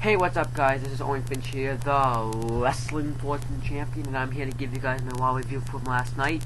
Hey, what's up, guys? This is Owen Finch here, the Wrestling Fortune Champion, and I'm here to give you guys my WoW review from last night.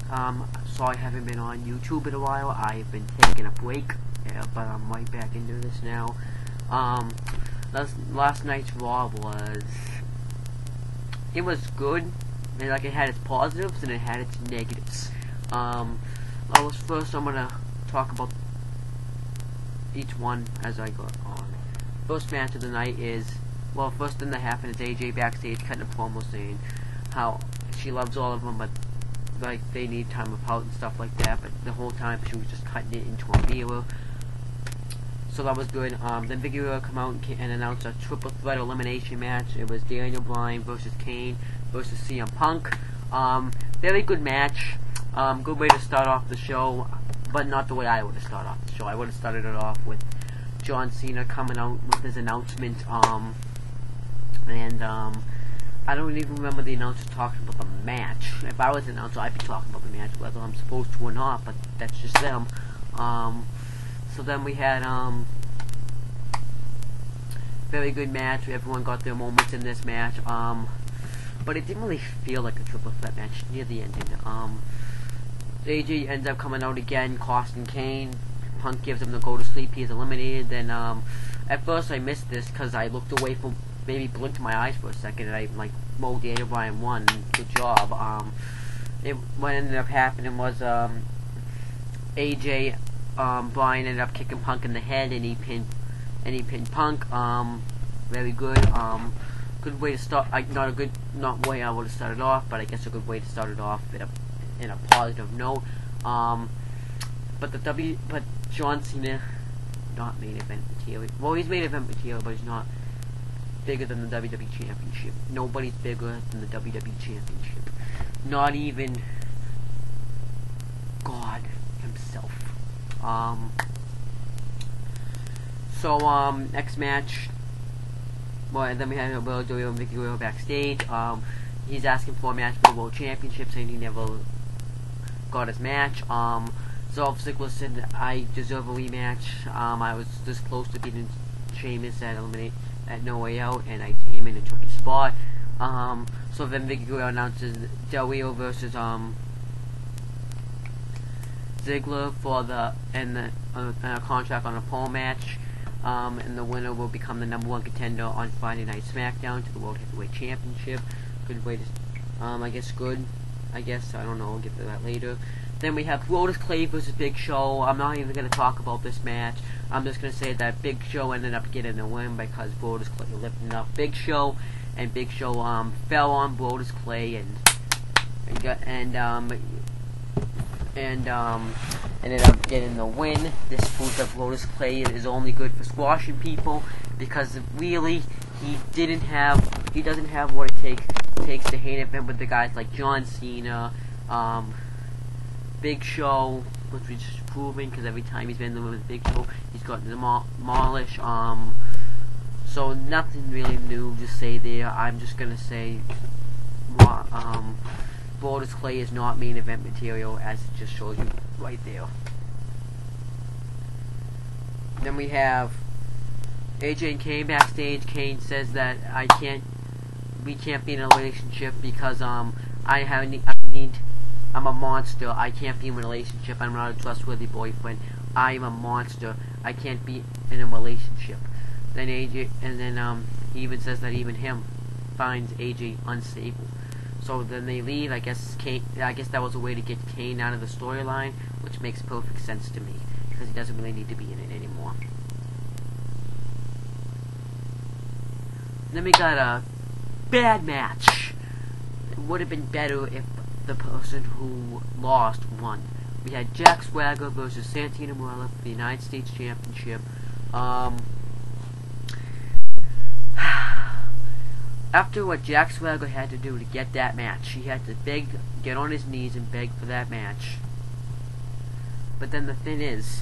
Sorry I haven't been on YouTube in a while. I've been taking a break, but I'm right back into this now. Last night's RAW was good. And, it had its positives and it had its negatives. First I'm gonna talk about each one as I go on. First match of the night is, first thing that happened is AJ backstage cutting a promo saying how she loves all of them, but they need time apart and stuff like that. But the whole time she was just cutting it into a mirror. So that was good. Then Vicky will come out and announce a triple threat elimination match. It was Daniel Bryan versus Kane versus CM Punk. Very good match. Good way to start off the show, but not the way I would have started off the show. I would have started it off with John Cena coming out with his announcement, I don't even remember the announcer talking about the match. If I was an announcer, I'd be talking about the match, whether I'm supposed to or not, but that's just them. So then we had, very good match. Everyone got their moments in this match, but it didn't really feel like a triple threat match near the ending. AJ ends up coming out again, costing Kane. Punk gives him the go to sleep. He is eliminated. Then at first I missed this because I looked away from, maybe blinked my eyes for a second, and I Daniel Bryan won. Good job. What ended up happening was AJ Bryan ended up kicking Punk in the head, and he pinned Punk. Very good. Good way to start. Not way I would have started off, but I guess a good way to start it off in a positive note. But John Cena, not main event material. Well, he's main event material, but he's not bigger than the WWE Championship. Nobody's bigger than the WWE Championship. Not even God himself. Next match. Then we had Doyle and Vicky Guerrero backstage. He's asking for a match for the World Championship, saying he never got his match. Dolph Ziggler said, I deserve a rematch. I was this close to beating Sheamus at No Way Out, and I came in and took his spot. So then Vicky Guerrero announces Del Rio versus Ziggler for a contract on a pole match. And the winner will become the #1 contender on Friday Night SmackDown to the World Heavyweight Championship. Good way to, I guess good. I don't know, I'll get to that later. Then we have Brodus Clay versus Big Show. I'm not even going to talk about this match. I'm just going to say that Big Show ended up getting the win because Brodus Clay lifted up Big Show, and Big Show fell on Brodus Clay and ended up getting the win. This proves that Brodus Clay is only good for squashing people, because really he doesn't have what it takes to hate event with the guys like John Cena, Big Show, which we're just proving because every time he's been in the room with Big Show, he's gotten demolished. So nothing really new to say there. I'm just gonna say, Brodus Clay is not main event material, as it just shows you right there. Then we have AJ and Kane backstage. Kane says that we can't be in a relationship because I'm a monster. I can't be in a relationship. I'm not a trustworthy boyfriend. I'm a monster. I can't be in a relationship. Then AJ, and then he even says that even him finds AJ unstable. So then they leave. I guess that was a way to get Kane out of the storyline, which makes perfect sense to me because he doesn't really need to be in it anymore. Then we got a bad match. It would have been better if the person who lost won. We had Jack Swagger versus Santino Marella for the United States Championship. After what Jack Swagger had to do to get that match, he had to get on his knees and beg for that match. But then the thing is,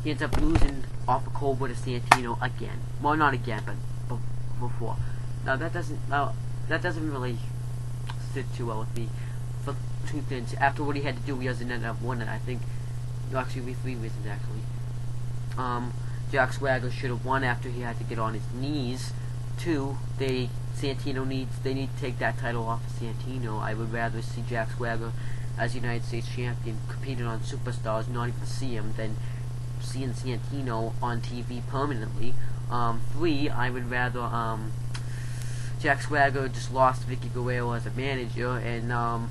he ends up losing off of Cobra to Santino again. Well, not again, but before. Now that doesn't really sit too well with me. For two things. After what he had to do, he doesn't end up winning. I think, actually, 3 reasons actually. Jack Swagger should have won after he had to get on his knees. 2, they need to take that title off of Santino. I would rather see Jack Swagger as United States champion competing on Superstars, not even see him, than seeing Santino on TV permanently. 3, I would rather Jack Swagger just lost Vicky Guerrero as a manager, and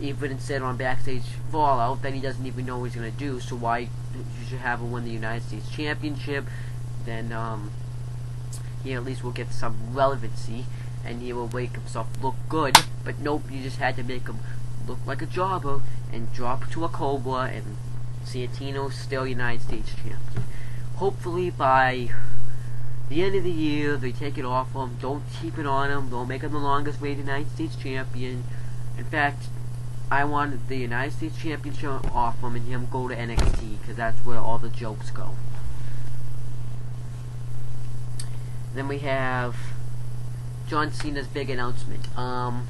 even said on Backstage Fallout that he doesn't even know what he's gonna do. So why you should have him win the United States Championship? Then he at least will get some relevancy, and he will make himself look good. But nope, you just had to make him look like a jobber and drop to a Cobra, and Santino's still United States champion. Hopefully by the end of the year they take it off him. Don't keep it on him. Don't make him the longest reigning United States champion. In fact, I wanted the United States Championship off him and him go to NXT, because that's where all the jokes go. Then we have John Cena's big announcement. John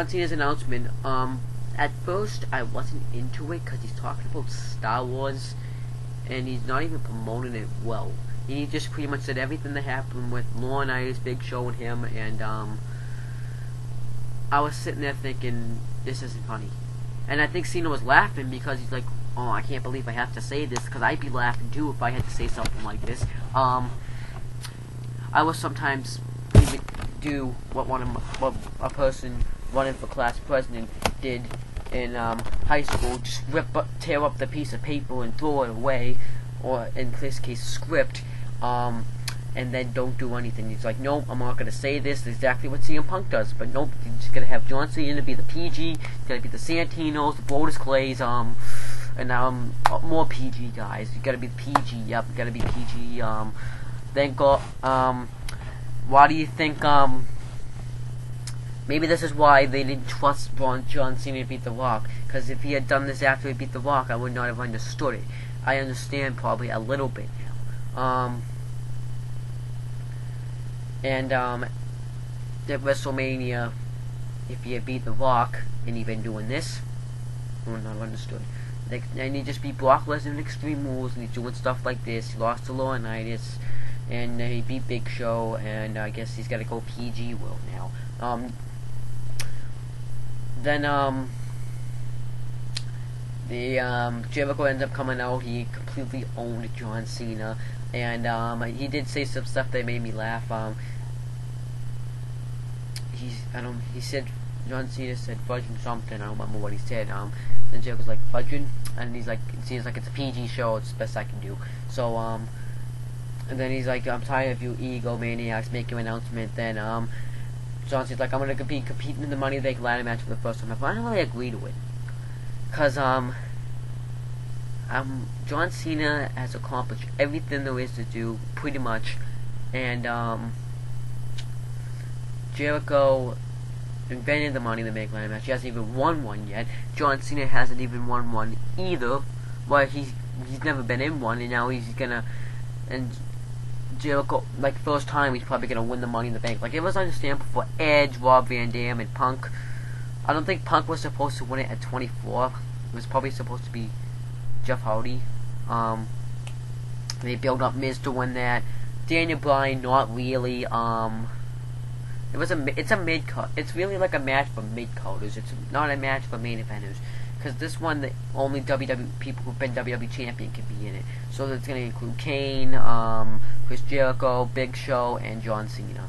Cena's announcement, at first I wasn't into it because he's talking about Star Wars and he's not even promoting it well. He just pretty much said everything that happened with Laurinaitis, Big Show, and him, and I was sitting there thinking, this isn't funny. And I think Cena was laughing because he's like, oh, I can't believe I have to say this, because I'd be laughing too if I had to say something like this. I will sometimes even do what a person running for class president did in high school, just tear up the piece of paper and throw it away, or in this case, script, and then don't do anything. He's like, nope, I'm not going to say this. That's exactly what CM Punk does. But nope, you're just going to have John Cena be the PG, going to be the Santinos, the Brodus Clays, and more PG guys. You got to be the PG. Yep, you got to be PG. Then go. Why do you think? Maybe this is why they didn't trust John Cena to beat The Rock. Because if he had done this after he beat The Rock, I would not have understood it. I understand probably a little bit now. And at WrestleMania, if he had beat The Rock and he'd been doing this, I would not have understood. And he just beat Brock Lesnar in Extreme Rules, and he's doing stuff like this. He lost to Laurinaitis, and he beat Big Show, and I guess he's got to go PG world now. Then Jericho ends up coming out. He completely owned John Cena, and he did say some stuff that made me laugh. He said, John Cena said fudging something. I don't remember what he said. Then Jericho's like, fudging, and he's like, it seems like it's a PG show. It's the best I can do. So and then he's like, I'm tired of you egomaniacs making an announcement. Then John Cena's like, I'm gonna be competing in the Money in the Bank ladder match for the first time. I don't really agree to it, cause John Cena has accomplished everything there is to do, pretty much, and Jericho invented the Money in the Bank ladder match. He hasn't even won one yet. John Cena hasn't even won one either. Well, he's never been in one, and now he's gonna, and Jericho, like, first time, he's probably gonna win the Money in the Bank. Like, it was understandable for Edge, Rob Van Dam, and Punk. I don't think Punk was supposed to win it at 24. It was probably supposed to be Jeff Hardy. They built up Miz to win that. Daniel Bryan, not really. It's a mid-card. It's really like a match for mid-carders. It's not a match for main eventers. Because this one, the only WWE people who've been WWE champion can be in it. So it's going to include Kane, Chris Jericho, Big Show, and John Cena.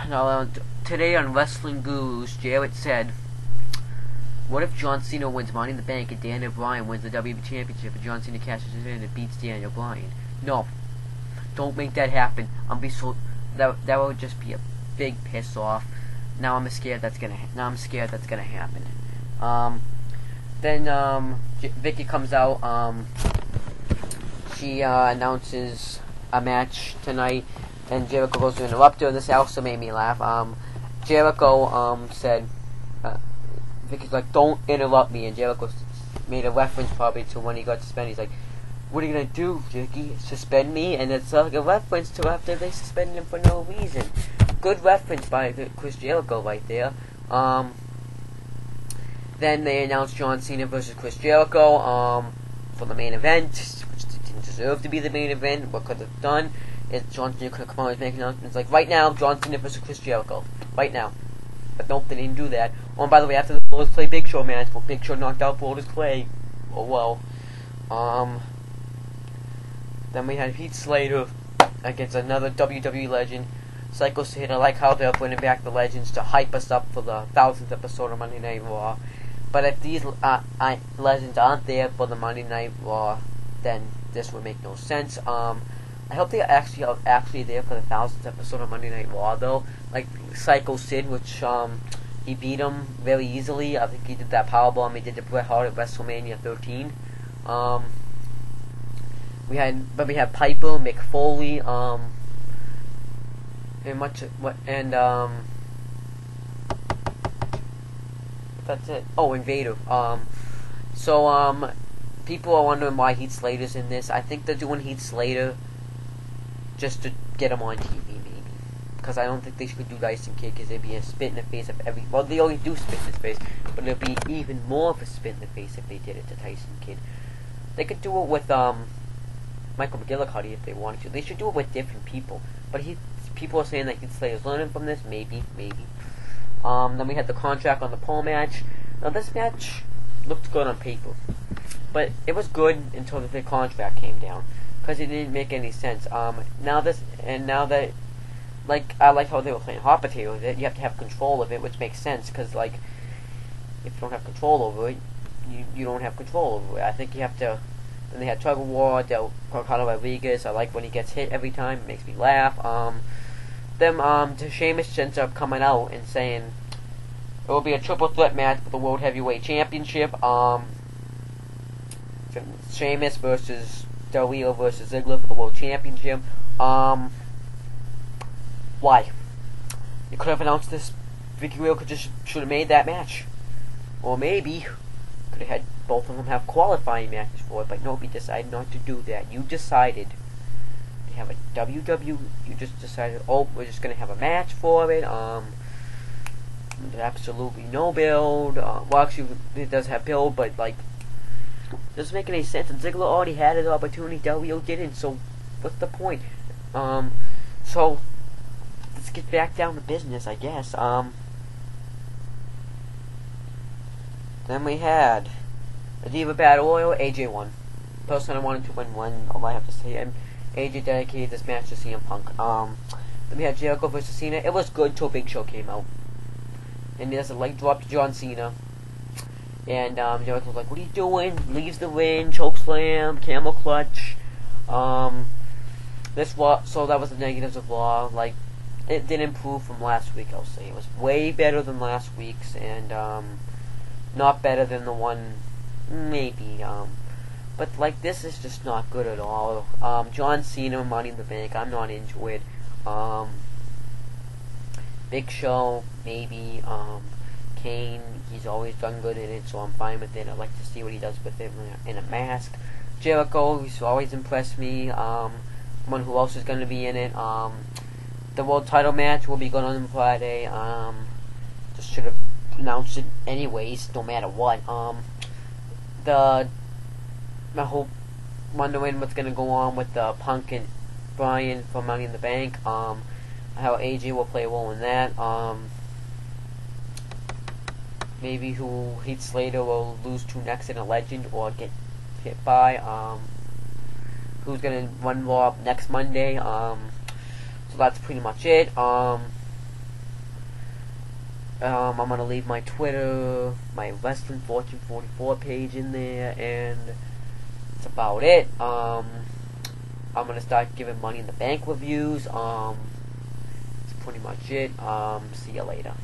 Now, today on Wrestling Gurus, Jarrett said, what if John Cena wins Money in the Bank and Daniel Bryan wins the WWE Championship and John Cena cashes it in and beats Daniel Bryan? No. Don't make that happen. That would just be a big piss off. Now I'm scared that's gonna happen. Then Vicky comes out. She announces a match tonight, and Jericho goes to interrupt her. This also made me laugh. Jericho said, Vicky's like, don't interrupt me, and Jericho made a reference probably to when he got suspended. He's like, what are you gonna do, Vicky? Suspend me? And it's like a reference to after they suspended him for no reason. Good reference by Chris Jericho right there. Then they announced John Cena versus Chris Jericho. for the main event, which didn't deserve to be the main event. What could have done is John Cena could have come out and make announcements like, right now, John Cena versus Chris Jericho. Right now. But nope, they didn't do that. Oh, and by the way, after the Brodus Clay Big Show match, Big Show knocked out Brodus Clay. Oh well. Then we had Heath Slater against another WWE legend, Psycho Sid. I like how they're bringing back the legends to hype us up for the 1000th episode of Monday Night Raw. But if these legends aren't there for the Monday Night Raw, then this would make no sense. I hope they are actually there for the 1000th episode of Monday Night Raw, though. Like Psycho Sid, which he beat him very easily. I think he did that powerbomb he did to Bret Hart at WrestleMania 13. We had Piper, Mick Foley, that's it. Oh, and Vader. People are wondering why Heath Slater's in this. I think they're doing Heath Slater just to get him on TV, maybe. Because I don't think they should do Tyson Kidd, because it'd be a spit in the face of every... Well, they already do spit in his face, but it'd be even more of a spit in the face if they did it to Tyson Kidd. They could do it with, Michael McGillicuddy if they wanted to. They should do it with different people. But people are saying that Heath Slater's learning from this. Maybe. Then we had the contract on the pole match. Now this match looked good on paper, but it was good until the contract came down, because it didn't make any sense. Now that like, I like how they were playing hot potato with it. You have to have control of it, which makes sense, because like, if you don't have control over it, you don't have control over it. I think you have to. Then they had tug of war, dealt Carlos Rodriguez. I like when he gets hit every time. It makes me laugh. Sheamus ends up coming out and saying it will be a triple threat match for the World Heavyweight Championship. Sheamus versus Del Rio versus Ziggler for the World Championship. Why? You could have announced this. Vicky Rio should have made that match. Or maybe could have had both of them have qualifying matches for it, but nobody decided not to do that. You decided to have a WWE. You just decided, oh, we're just gonna have a match for it. Absolutely no build. Well, actually, it does have build, but like, doesn't make any sense. And Ziggler already had his opportunity. Del Rio didn't. So, what's the point? So let's get back down to business, I guess. Then we had the Diva Battle Royal. AJ won. Personally, I wanted to win one. All I have to say, and AJ dedicated this match to CM Punk. Then we had Jericho versus Cena. It was good till Big Show came out, and there's a leg drop to John Cena. And Jericho was like, "What are you doing?" Leaves the ring, choke slam, camel clutch. So that was the negatives of Raw. Like, it did improve from last week. I'll say it was way better than last week's, and not better than the one, maybe. But like, this is just not good at all. John Cena, Money in the Bank, I'm not into it. Big Show, maybe. Kane, he's always done good in it, so I'm fine with it. I'd like to see what he does with it in a mask. Jericho, he's always impressed me. Who else is going to be in it? The world title match will be going on Friday. Just should have announced it anyways, no matter what. I hope wondering what's going to go on with Punk and Bryan for Money in the Bank. How AJ will play a role in that. Maybe who Heath Slater will lose to next in a legend or get hit by. Who's gonna run Raw next Monday. So that's pretty much it. I'm gonna leave my Twitter, my Wrestling Fortune 44 page in there, and that's about it. I'm gonna start giving Money in the Bank reviews. That's pretty much it. See you later.